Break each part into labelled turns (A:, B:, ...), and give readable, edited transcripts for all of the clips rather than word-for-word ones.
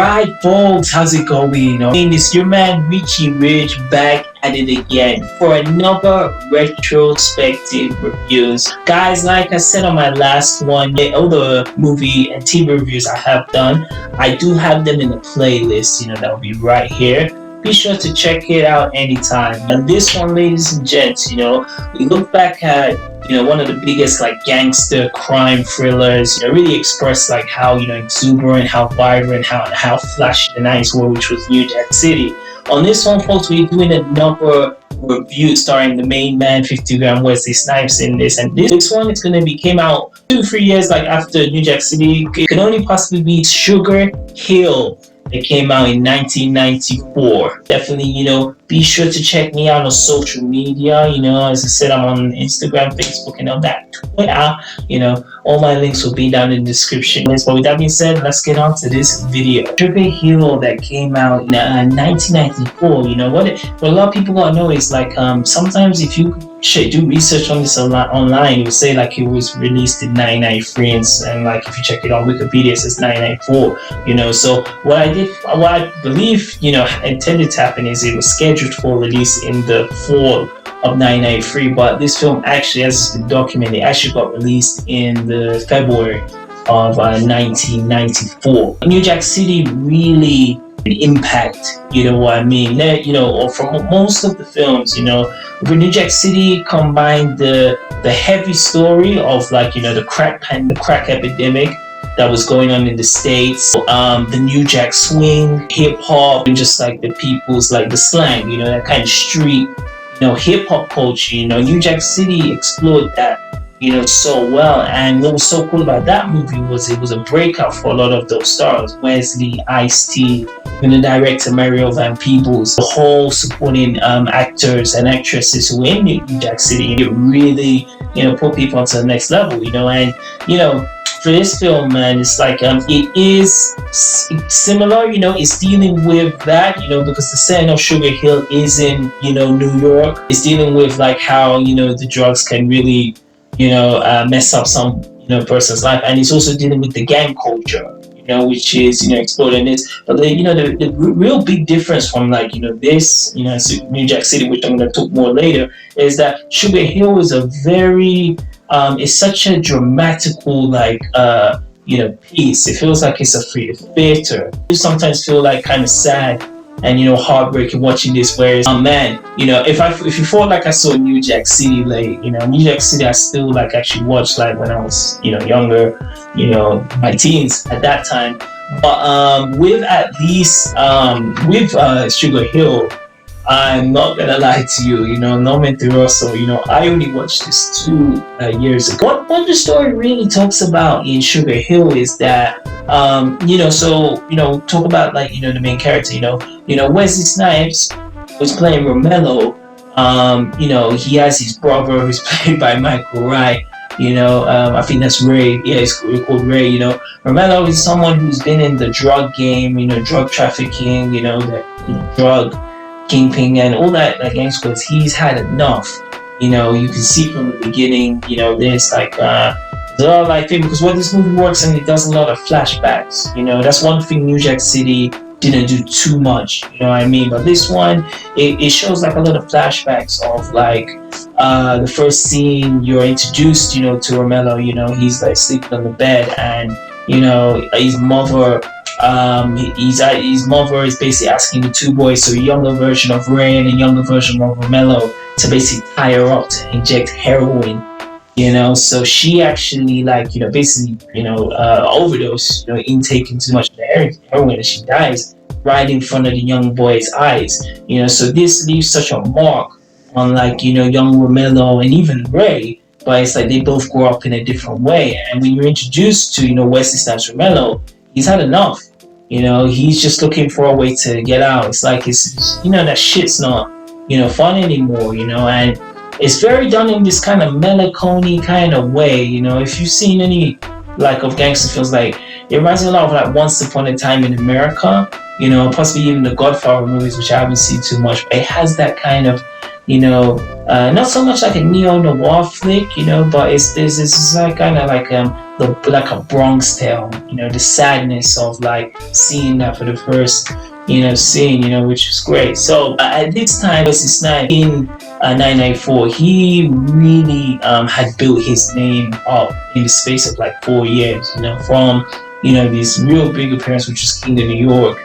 A: Alright folks, how's it going? It's your man Richie Rich back at it again for another retrospective reviews. Guys, like I said on my last one, all the movie and TV reviews I have done, I do have them in a playlist, that will be right here. Be sure to check it out anytime. And this one, ladies and gents, we look back at one of the biggest gangster crime thrillers. Really express how exuberant, how vibrant, how flashy the nights were, which was New Jack City. On this one, folks, we're doing another review starring the main man, 50-gram Wesley Snipes in this. And this one is came out 2-3 years after New Jack City. It can only possibly be Sugar Hill. It came out in 1994. Definitely, be sure to check me out on social media. As I said, I'm on Instagram, Facebook, and all that. Twitter. All my links will be down in the description. But with that being said, let's get on to this video. Sugar Hill that came out in 1994. What a lot of people gotta know is sometimes if you do research on this online, it will say it was released in 1993, and if you check it on Wikipedia, it says 1994. So what I believe intended to happen is it was scheduled for release in the fall of 1993, but this film actually, as it's been documented, actually got released in the February of 1994. New Jack City really impact, what I mean. From most of the films, New Jack City combined the heavy story of the crack epidemic that was going on in the States, the New Jack swing, hip hop, and just the people's the slang, that kind of street, hip hop culture. New Jack City explored that so well. And what was so cool about that movie was it was a breakout for a lot of those stars: Wesley, Ice-T, even the director Mario Van Peebles, the whole supporting actors and actresses who were in New Jack City. It really put people onto the next level. And for this film, man, it's it is similar. It's dealing with that, because the setting of Sugar Hill is in New York. It's dealing with how the drugs can really mess up some person's life, and it's also dealing with the gang culture, which is exploring this. But the real big difference from this New Jack City, which I'm going to talk more later, is that Sugar Hill is a very it's such a dramatical piece. It feels like it's a theater. You sometimes feel kind of sad and heartbreaking watching this, whereas man, if you thought I saw New Jack City New Jack City I still actually watched when I was younger, my teens at that time. But with at least with Sugar Hill, I'm not gonna lie to you, Norman Theresa, I only watched this 2 years ago. What the story really talks about in Sugar Hill is that talk about the main character, Wesley Snipes was playing Roemello. He has his brother who's played by Michael Wright. I think that's Ray. Yeah, it's called Ray. Roemello is someone who's been in the drug game, drug trafficking, the drug kingpin and all that gangs, because he's had enough. You can see from the beginning, there's a lot of thing, because what this movie works and it does a lot of flashbacks. That's one thing New Jack City didn't do too much, what I mean. But this one, it shows a lot of flashbacks of the first scene you're introduced, to Roemello. He's sleeping on the bed, and his mother. His mother is basically asking the two boys, so a younger version of Ray and a younger version of Roemello, to basically tie her up to inject heroin. So she actually basically overdose, intaking too much of the heroin, and she dies right in front of the young boy's eyes. So this leaves such a mark on young Roemello and even Ray. But it's they both grow up in a different way. And when you're introduced to Wesley Snipes Roemello, he's had enough. He's just looking for a way to get out. It's it's that shit's not fun anymore. And it's very done in this kind of melancholy kind of way. If you've seen any of gangster films, it reminds me a lot of Once Upon a Time in America. Possibly even the Godfather movies, which I haven't seen too much. But it has that kind of not so much like a neo-noir flick, but there's kind of like a Bronx Tale, the sadness of like seeing that for the first, scene, which was great. So at this time, Wesley Snipes in 1994, he really had built his name up in the space of like 4 years, from, this real big appearance, which was King of New York.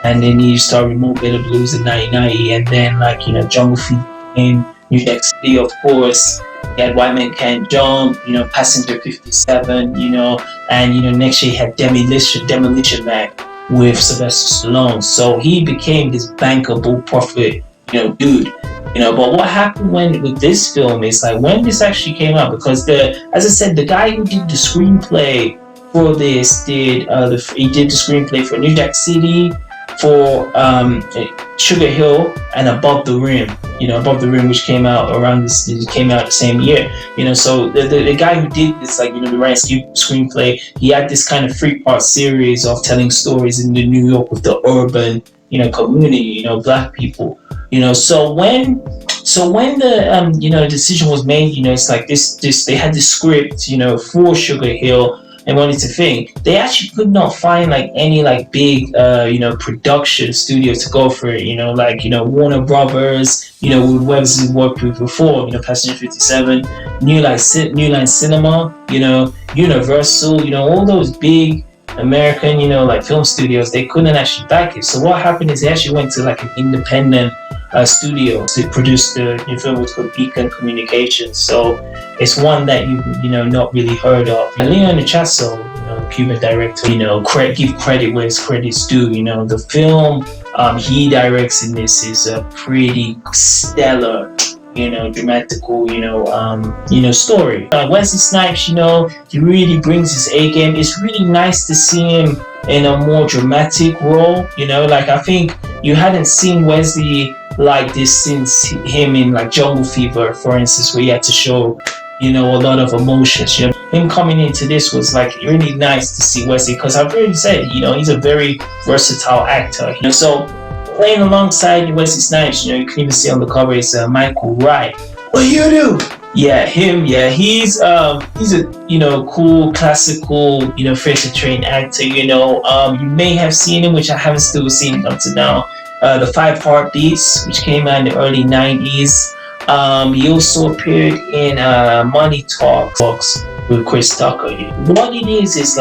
A: And then he started More Better Blues in 1990. And then, like, Jungle Fever in New Jack City, of course. He had White Man Can't Jump, Passenger 57, and, next year he had Demolition Man with Sylvester Stallone. So he became this bankable profit, dude. But what happened with this film is like when this actually came out, because as I said, the guy who did the screenplay for this he did the screenplay for New Jack City, for Sugar Hill, and Above the Rim. Above the Rim, which came out the same year. So the guy who did this, like, the Ryan screenplay, he had this kind of 3-part series of telling stories in the New York with the urban, community, black people. So when the decision was made, it's like this they had this script, for Sugar Hill, and wanted to think. They actually could not find like any like big production studio to go for it. Like Warner Brothers, with Wesley worked with before, Passenger 57, New Line Cinema, Universal, all those big American, like film studios. They couldn't actually back it. So what happened is they actually went to like an independent studio to produce the film. Was called Beacon Communications. So it's one that you not really heard of. Leon Chasso, Cuban director, give credit where credit's due. The film he directs in this is a pretty stellar, dramatical, story. Wesley Snipes, he really brings his A game. It's really nice to see him in a more dramatic role. Like I think you hadn't seen Wesley like this since him in like Jungle Fever, for instance, where he had to show, a lot of emotions. Him coming into this was like really nice to see Wesley, because I've already said, he's a very versatile actor. So playing alongside Wesley Snipes, you can even see on the cover is Michael Wright. What do you do? Yeah, him. Yeah, he's a cool classical theater trained actor. You may have seen him, which I haven't still seen up to now. The 5 Heartbeats, which came out in the early 90s. He also appeared in Money Talks with Chris Tucker. What it is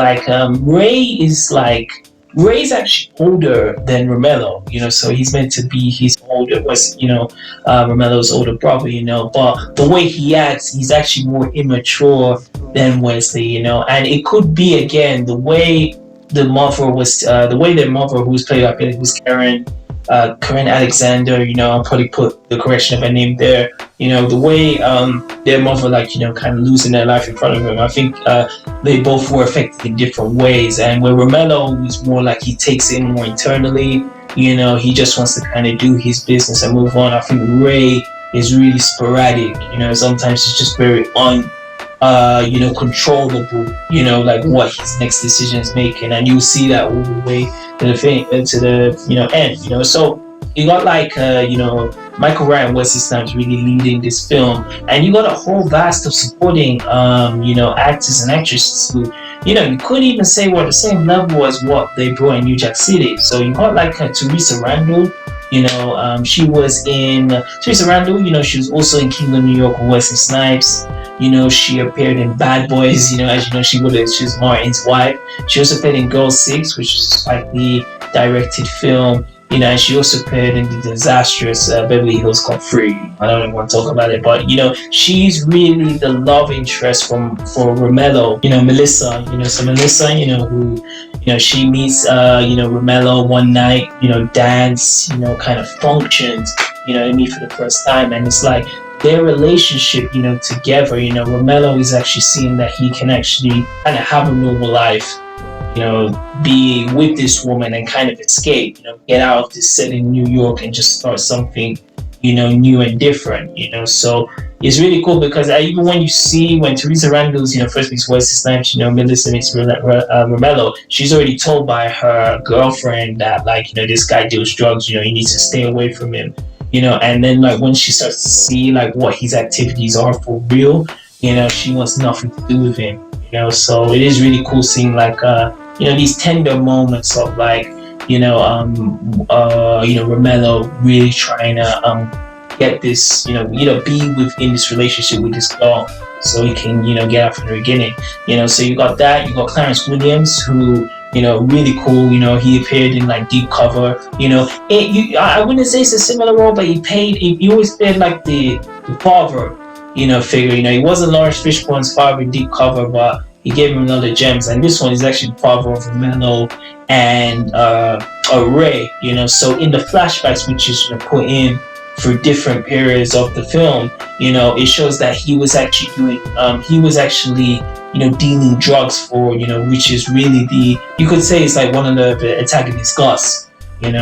A: like Ray's actually older than Roemello, so he's meant to be his older, Roemello's older brother, but the way he acts, he's actually more immature than Wesley, and it could be, again, the way their mother, who was played up in it, was Karen Alexander, I'll probably put the correction of her name there. The way their mother, kind of losing their life in front of him. I think they both were affected in different ways. And where Roemello was more like he takes it more internally, he just wants to kind of do his business and move on. I think Ray is really sporadic. Sometimes it's just very controllable, like what his next decision is making, and you'll see that all the way to the end, so you got like Michael Wright and Wesley Snipes really leading this film, and you got a whole vast of supporting actors and actresses who you couldn't even say were at the same level as what they brought in New Jack City. So you got like Theresa Randle. She was in Theresa Randle. She was also in King of New York with Wesley Snipes. She appeared in Bad Boys. As she was Martin's wife. She also appeared in Girl 6, which is like the directed film. And she also appeared in the disastrous Beverly Hills Cop 3. I don't even want to talk about it, but she's really the love interest for Roemello. Melissa. So Melissa, who she meets Roemello one night. Dance. Kind of functions. They meet for the first time, and it's like their relationship, together. Roemello is actually seeing that he can actually kind of have a normal life. Be with this woman and kind of escape, get out of this setting in New York and just start something, new and different, So it's really cool because even when Theresa Randle's, first meets Wesley Snipes, Melissa meets Roemello, she's already told by her girlfriend that, this guy deals drugs, you need to stay away from him, and then, when she starts to see, what his activities are for real, she wants nothing to do with him. So it is really cool seeing like these tender moments of like Roemello really trying to get this be within this relationship with this girl so he can get out from the beginning. So you got that. You got Clarence Williams, who really cool. He appeared in like Deep Cover. I wouldn't say it's a similar role, but he always played like the father figure. He wasn't Lawrence Fishburne's father in Deep Cover, but he gave him another gems. And this one is actually the father of Roemello and Ray. So in the flashbacks, which is put in for different periods of the film, it shows that he was actually dealing drugs for, which is really you could say it's like one of the antagonists, Gus.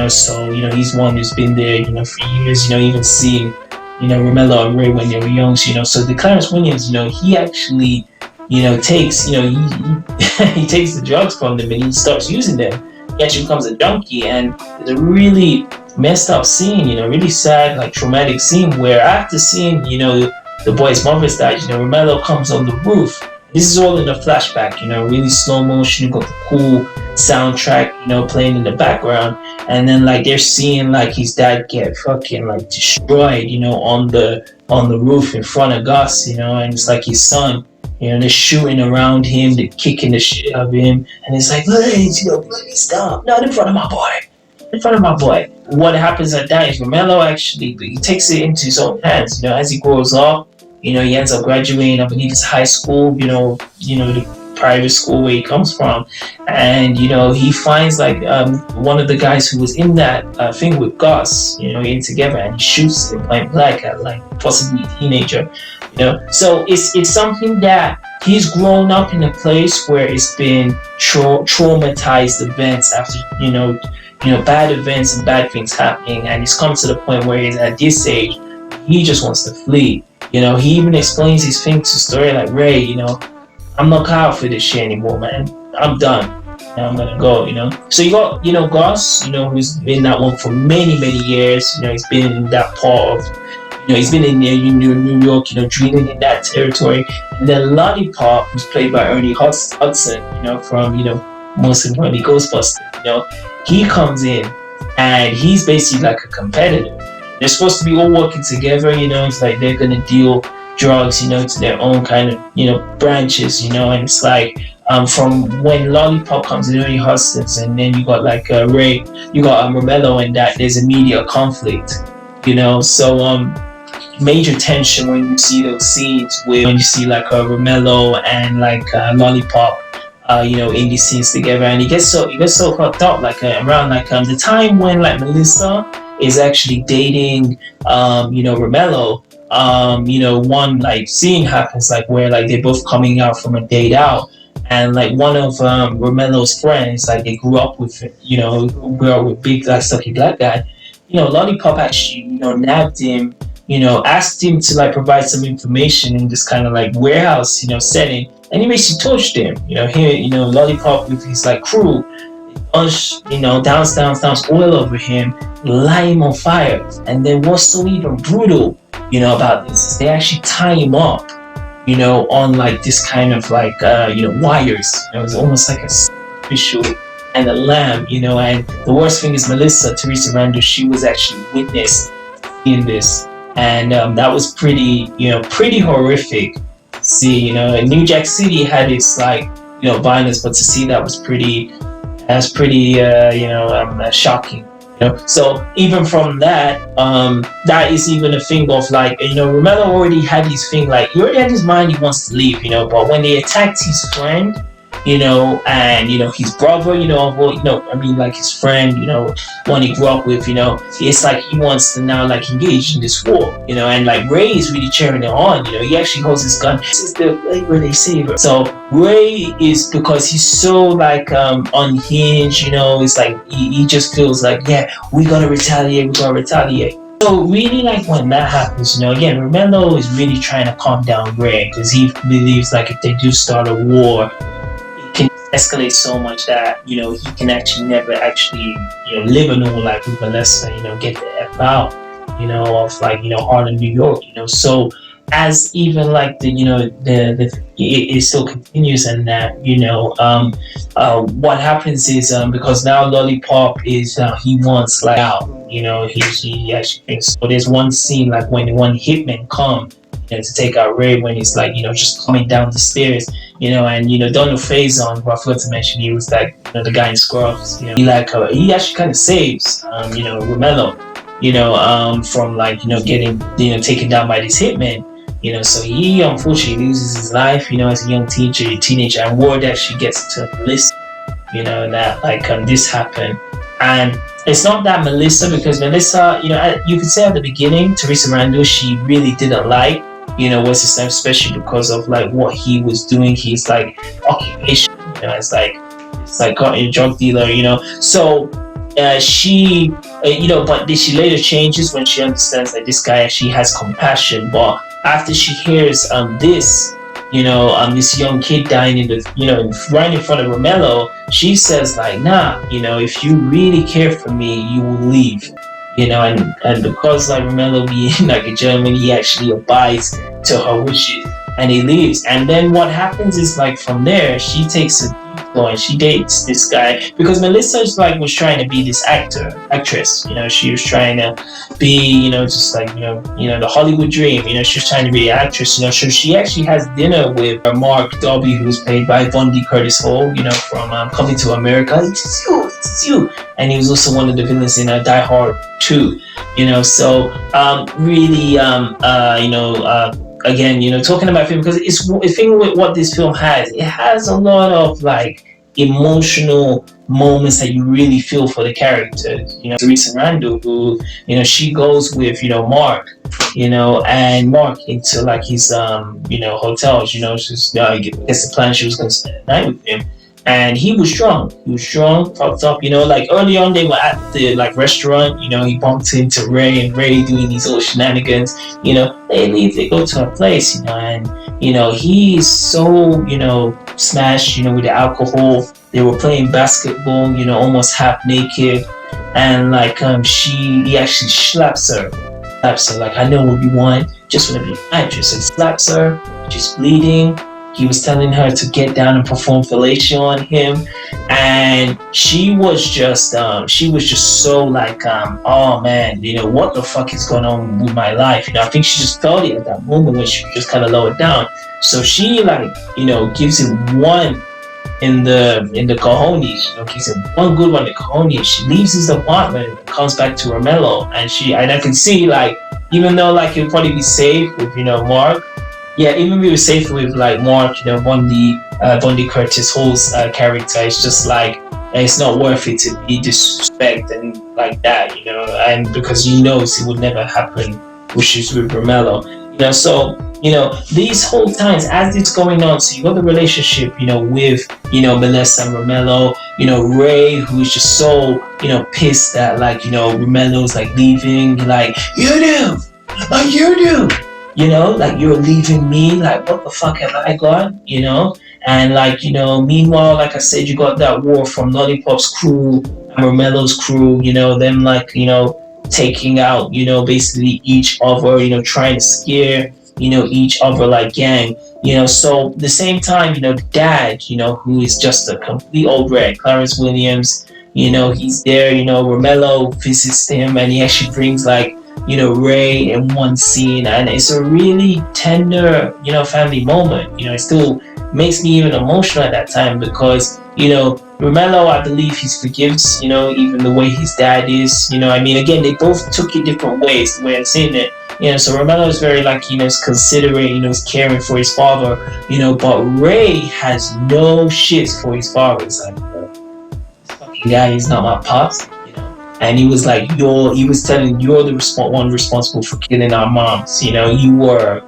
A: So he's one who's been there for years. Even seeing Roemello and Ray when they were young. So the Clarence Williams, he actually takes he takes the drugs from them and he starts using them. He actually becomes a junkie, and it's a really messed up scene, really sad, like traumatic scene, where after seeing the boy's mother's died, Roemello comes on the roof. This is all in a flashback, really slow motion. You got the cool soundtrack, playing in the background, and then like they're seeing like his dad get fucking like destroyed, on the roof in front of Gus, and it's like his son, they're shooting around him, they're kicking the shit out of him, and it's like, please, please stop, not in front of my boy. What happens at that is Roemello actually, he takes it into his own hands, as he grows up. He ends up graduating, I believe it's high school, the private school where he comes from, and he finds like one of the guys who was in that thing with Gus, in together, and he shoots him point blank at like possibly a teenager, So it's something that he's grown up in a place where it's been traumatized events after bad events and bad things happening, and he's come to the point where he's at this age, he just wants to flee. He even explains his thing to story like, Ray, I'm not cut out for this shit anymore, man. I'm done. I'm gonna go, So you got, Gus, who's been in that one for many, many years. He's been in that part of, he's been in New York, drilling in that territory. And then Lollipop, who's played by Ernie Hudson, from, most importantly, Ghostbusters, he comes in and he's basically like a competitor. They're supposed to be all working together, it's like they're gonna deal drugs, to their own kind of, branches, and it's like from when Lollipop comes in, Ernie Hustons, and then you got like Ray, you got Roemello, and that there's immediate conflict, so major tension when you see those scenes when you see like Roemello and like Lollipop, in these scenes together, and it gets so fucked up, like around like the time when like Melissa is actually dating Roemello. One like scene happens like where like they're both coming out from a date out, and like one of Roemello's friends, like they grew up with big like stocky black guy, Lollipop actually nabbed him, asked him to like provide some information in this kind of like warehouse setting, and he basically torched him. Here Lollipop with his like crew, downs oil over him, light him on fire. And then what's so even brutal, about this is they actually tie him up, on like this kind of like, wires. It's almost like a official and a lamb, and the worst thing is Melissa, Theresa Randle, she was actually witness in this. And that was pretty horrific to see, New Jack City had its like, violence, but to see that was pretty shocking. So even from that, that is even a thing of like, Roemello already had his thing, like he already had his mind, he wants to leave, but when they attacked his friend, and his brother, like his friend, one he grew up with, it's like he wants to now like engage in this war, and like Ray is really cheering it on, he actually holds his gun. This is the labor they savor. So Ray is, because he's so like unhinged, it's like he just feels like, yeah, we're gonna retaliate. So really, like when that happens, again, Roemello is really trying to calm down Ray, because he believes like if they do start a war, escalate so much that he can actually never actually live a normal life with Melissa, get the F out of like Harlem, New York. So as even like the it still continues, and that what happens is because now Lollipop is he wants like out, he actually thinks so. There's one scene like when one hitman come to take out Ray, when he's like just coming down the stairs, and Donald Faison, who I forgot to mention, he was like the guy in Scrubs, he actually kind of saves Roemello from like getting taken down by this hitman. So he unfortunately loses his life, as a young teenager, and word actually gets to Melissa, that like this happened. And it's not that Melissa, because Melissa, you could say at the beginning, Theresa Randle, she really didn't like, Wesley Snipes, especially because of like what he was doing. He's like occupation, it's like got a drug dealer, So she, but she later changes when she understands that this guy actually has compassion. But after she hears this young kid dying in the right in front of Roemello, she says like, nah, if you really care for me, you will leave. And because like Roemello being like a German, he actually abides to her wishes and he leaves. And then what happens is like from there, she takes a detour and she dates this guy, because Melissa is like was trying to be this actress. She was trying to be just like the Hollywood dream. She was trying to be an actress. So she actually has dinner with Mark Dobby, who's played by Bundy Curtis Hall, from Coming to America. It's you. And he was also one of the villains in Die Hard 2. So really again, talking about film, because it's the thing with what this film has. It has a lot of like emotional moments that you really feel for the characters. Theresa Randle, who she goes with Mark, and Mark into like his hotels. She's gets the plan she was going to spend the night with him. And he was drunk, fucked up, like early on they were at the like restaurant, he bumped into Ray, and Ray doing these little shenanigans, they leave, they go to a place, and he's so, smashed, with the alcohol. They were playing basketball, almost half naked, and like he actually slaps her, like, I know what you want, just want to be an actress. So he slaps her, she's bleeding. He was telling her to get down and perform fellatio on him, and she was just so like, oh man, what the fuck is going on with my life? I think she just felt it at that moment when she just kind of lowered down. So she like, gives him one in the cojones, gives him one good one in the cojones. She leaves his apartment and comes back to Roemello, and I can see like, even though like he'll probably be safe with Mark. Yeah, even we were safe with like Mark, Bundy Curtis Hall's character. It's just like, it's not worth it to be disrespect and like that, and because it would never happen, which is with Roemello, So these whole times as it's going on, so you got the relationship, with Melissa and Roemello, Ray, who is just so pissed that like Roemello's like leaving, like you do. Like you're leaving me, like what the fuck have I got, and like, meanwhile, like I said, you got that war from Lollipop's crew and Roemello's crew, them like, taking out, basically each other, trying to scare, each other like gang, so the same time, dad, who is just a complete old rat, Clarence Williams, he's there, Roemello visits him, and he actually brings like, Ray in one scene, and it's a really tender, family moment. It still makes me even emotional at that time, because, Roemello, I believe he forgives, even the way his dad is, again, they both took it different ways, the way I'm saying it. So Roemello is very like, is considerate, is caring for his father, but Ray has no shit for his father. It's like, this fucking guy is not my pops. And he was like, he was telling, you're the one responsible for killing our moms. You were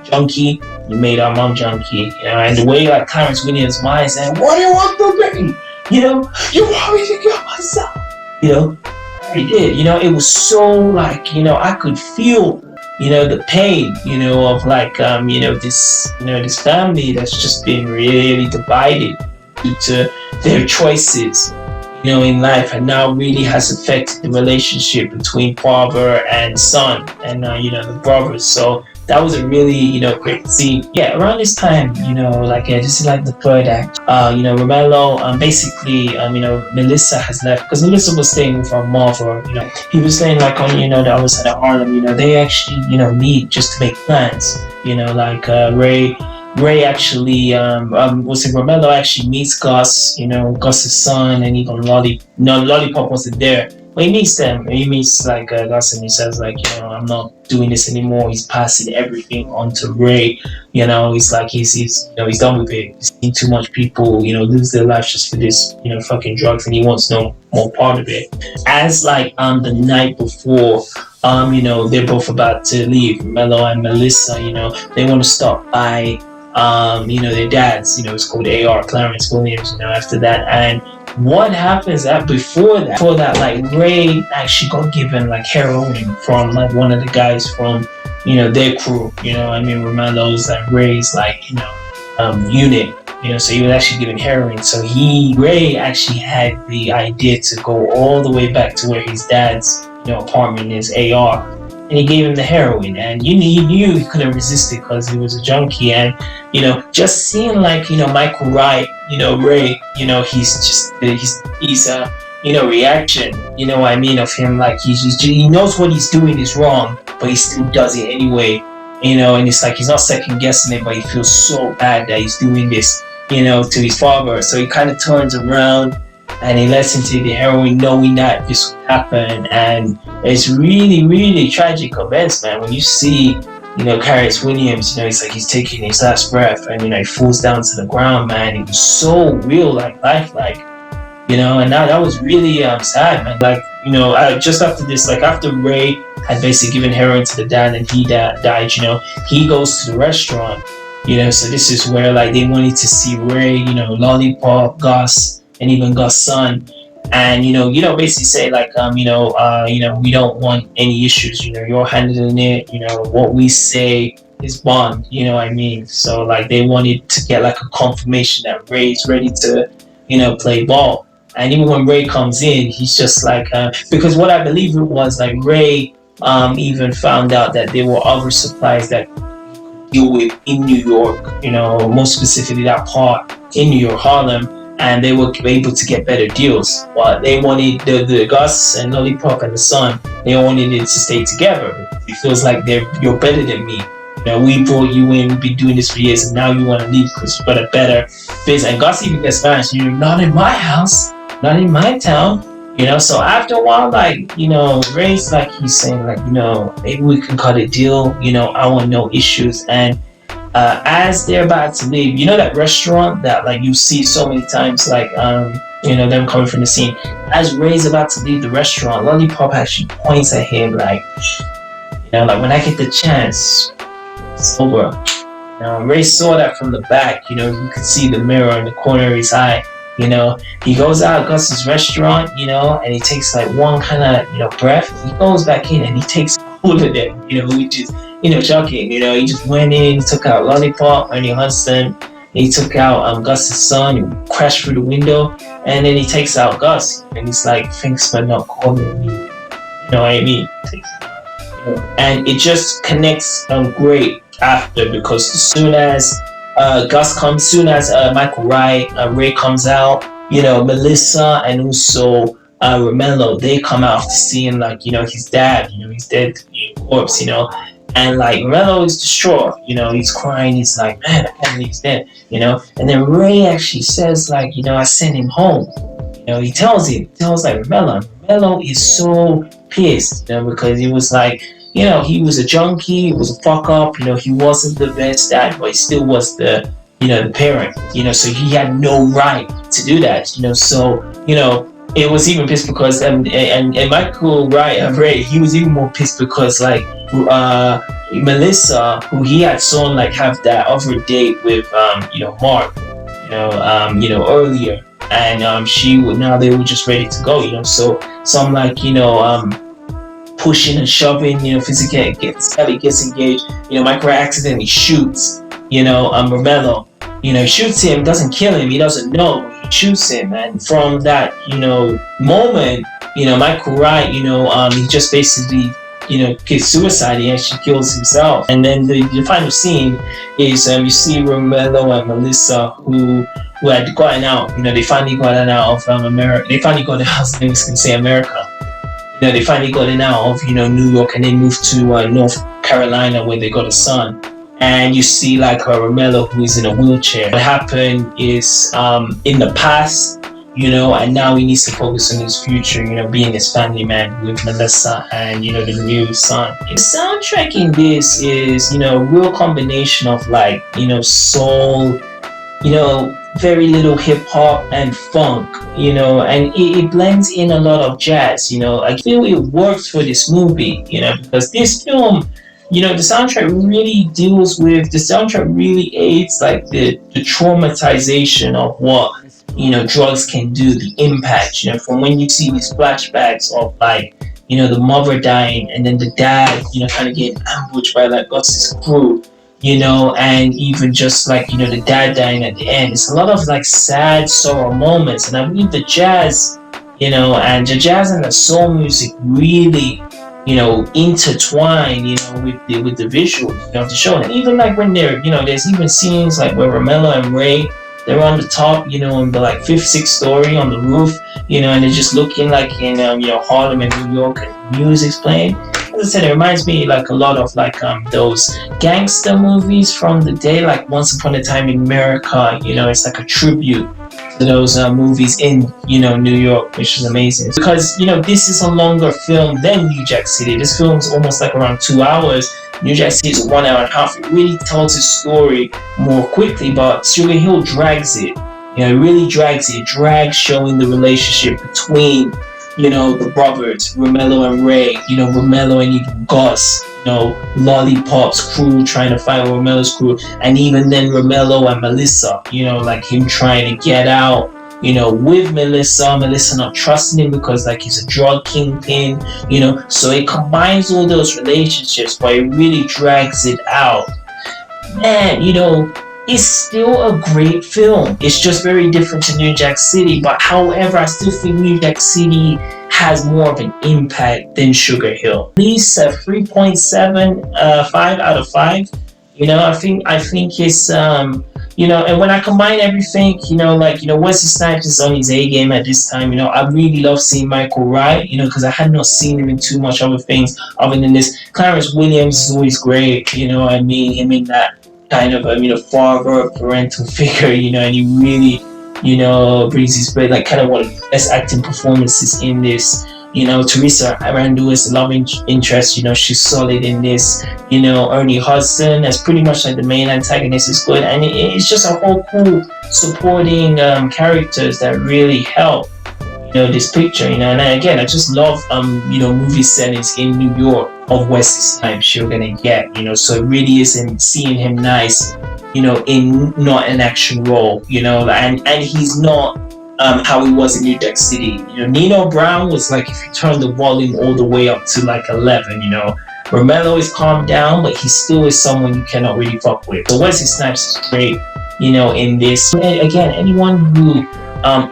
A: junkie, you made our mom junkie. And the way like Clarence Williams' mind saying, what do you want from me? You want me to kill myself? He did. It was so like, I could feel, the pain, of like, this family that's just been really divided due to their choices. in life, and now really has affected the relationship between father and son, and the brothers. So that was a really great scene. Yeah, around this time, this is like the third act. Roemello, basically, Melissa has left because Melissa was staying with her mother. He was staying like on the other side of Harlem. They actually meet just to make plans. Ray actually, Roemello actually meets Gus, Gus's son, and even Lollipop wasn't there. But he meets them. He meets Gus, and he says I'm not doing this anymore. He's passing everything on to Ray. He's like he's done with it. He's seen too much people, lose their lives just for this, fucking drugs, and he wants no more part of it. As the night before, they're both about to leave. Roemello and Melissa, they want to stop by their dads, it's called AR, Clarence Williams, after that. And what happens before that, Ray actually got given heroin from one of the guys from, their crew, Roemello's and Ray's unit, so he was actually given heroin. So Ray actually had the idea to go all the way back to where his dad's, apartment is, AR. And he gave him the heroin, and he knew he couldn't resist it because he was a junkie. And just seeing Michael Wright, Ray, he's reaction, of him, he knows what he's doing is wrong, but he still does it anyway, and it's he's not second guessing it, but he feels so bad that he's doing this, to his father. So he kind of turns around and he lets him take the heroin, knowing that this would happen. And it's really, really tragic events, man. When you see, Clarence Williams, he's taking his last breath, and he falls down to the ground, man. It was so real, lifelike, and that was really sad, man. Just after this, after Ray had basically given heroin to the dad and he died, he goes to the restaurant, so this is where they wanted to see Ray, Lollipop, Gus, and even Gus' son, and basically say we don't want any issues. You're handling it. What we say is bond. So they wanted to get a confirmation that Ray's ready to play ball. And even when Ray comes in, he's just because what I believe it was Ray even found out that there were other supplies that deal with in New York. More specifically that part in New York, Harlem. And they were able to get better deals. But they wanted the Gus and Lollipop and the son, they wanted it to stay together. It feels like you're better than me. We brought you in, we've been doing this for years, and now you want to leave because you've got a better business. And Gus even gets mad, not in my house, not in my town. So after a while, Ray's he's saying maybe we can cut a deal, I want no issues. And as they're about to leave, that restaurant that you see so many times, them coming from the scene. As Ray's about to leave the restaurant, Lollipop actually points at him when I get the chance, it's over. Ray saw that from the back. You could see the mirror in the corner of his eye. He goes out of Gus's restaurant, and he takes one kind of breath. He goes back in and he takes hold of them, which is shocking. He just went in, he took out Lollipop, Ernie Hudson, he took out Gus's son, he crashed through the window, and then he takes out Gus, and he's thanks for not calling me. You know what I mean? And it just connects great after, because as soon as Michael Wright, Ray comes out, Melissa and also Roemello, they come out after seeing his dad, his dead corpse, and Roemello is distraught, he's crying, he's man, I can't believe he's dead, and then Ray actually says I sent him home, he tells Roemello. Roemello is so pissed, because he was he was a junkie, he was a fuck up, he wasn't the best dad, but he still was the parent, so he had no right to do that, so, it was even pissed because, and Michael Wright, Ray, he was even more pissed because, Melissa, who he had saw have that other date with, Mark, earlier, and now they were just ready to go, so some pushing and shoving, physically gets engaged, Michael Wright accidentally shoots, Roemello, he shoots him, doesn't kill him, he doesn't know, shoots him, and from that, moment, Michael Wright, he just basically, gets suicide. He actually kills himself. And then the final scene is you see Roemello and Melissa who had gotten out. They finally gotten out of America. They finally got out. I was going to say America. They finally gotten out of New York, and they moved to North Carolina, where they got a son. And you see like Roemello, who is in a wheelchair. What happened is in the past, and now he needs to focus on his future, being his family man with Melissa and, the new son. The soundtrack in this is, a real combination of like, soul, very little hip hop and funk, and it blends in a lot of jazz, I feel it works for this movie, because this film, the soundtrack really aids like the traumatization of what drugs can do, the impact, from when you see these flashbacks of like, the mother dying, and then the dad, kind of getting ambushed by like Gus's crew, and even just like, the dad dying at the end. It's a lot of like sad sorrow moments, and I believe the jazz, and the soul music really, intertwine, with the visuals, of the show. And even like when they're, there's even scenes like where Roemello and Ray, they're on the top, on the like 5th, 6th story on the roof, and they're just looking like in, Harlem and New York, and music's playing. As I said, it reminds me like a lot of like those gangster movies from the day, like Once Upon a Time in America. It's like a tribute to those movies in, New York, which is amazing. Because, this is a longer film than New Jack City. This film's almost like around 2 hours. New Jack City is 1 hour and a half. It really tells its story more quickly, but Sugar Hill drags it. It really drags it. It drags showing the relationship between, the brothers, Roemello and Ray, Roemello and even Gus, Lollipop's crew trying to fight Roemello's crew, and even then Roemello and Melissa, like him trying to get out, with Melissa not trusting him because like he's a drug kingpin, so it combines all those relationships, but it really drags it out. Man, it's still a great film. It's just very different to New Jack City, but however, I still think New Jack City has more of an impact than Sugar Hill. At least a 3.75 out of 5. I think it's and when I combine everything, Wesley Snipes is on his A game at this time. I really love seeing Michael Wright, because I had not seen him in too much other things other than this. Clarence Williams is always great, him in that kind of father, parental figure, and he really, brings his like kind of one of the best acting performances in this. Theresa Randle is the love interest, she's solid in this. Ernie Hudson as pretty much like the main antagonist is good, and it's just a whole cool supporting characters that really help this picture, and again, I just love movie settings in New York of Wesley Snipes you're gonna get, so it really is in seeing him nice, in not an action role, and he's not how he was in New Jack City. Nino Brown was like, if you turn the volume all the way up to like 11, Roemello is calmed down, but he still is someone you cannot really fuck with. So Wesley Snipes is great, in this. And again, anyone who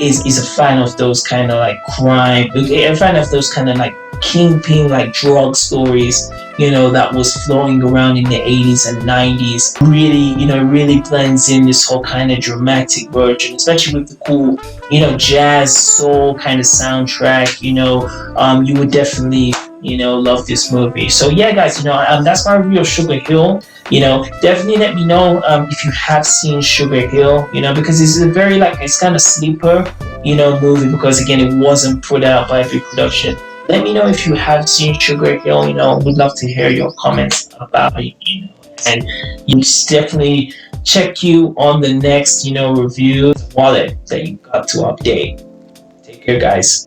A: is a fan of those kind of like crime, a fan of those kind of like kingpin like drug stories, that was flowing around in the 80s and 90s, really blends in this whole kind of dramatic version, especially with the cool, jazz soul kind of soundtrack. You would definitely, love this movie. So yeah, guys, that's my review of Sugar Hill. Definitely let me know if you have seen Sugar Hill, because it's a very like, it's kind of sleeper, movie, because again, it wasn't put out by a big production. Let me know if you have seen Sugar Hill. Would love to hear your comments about it. And you definitely check you on the next, review wallet that you got to update. Take care, guys.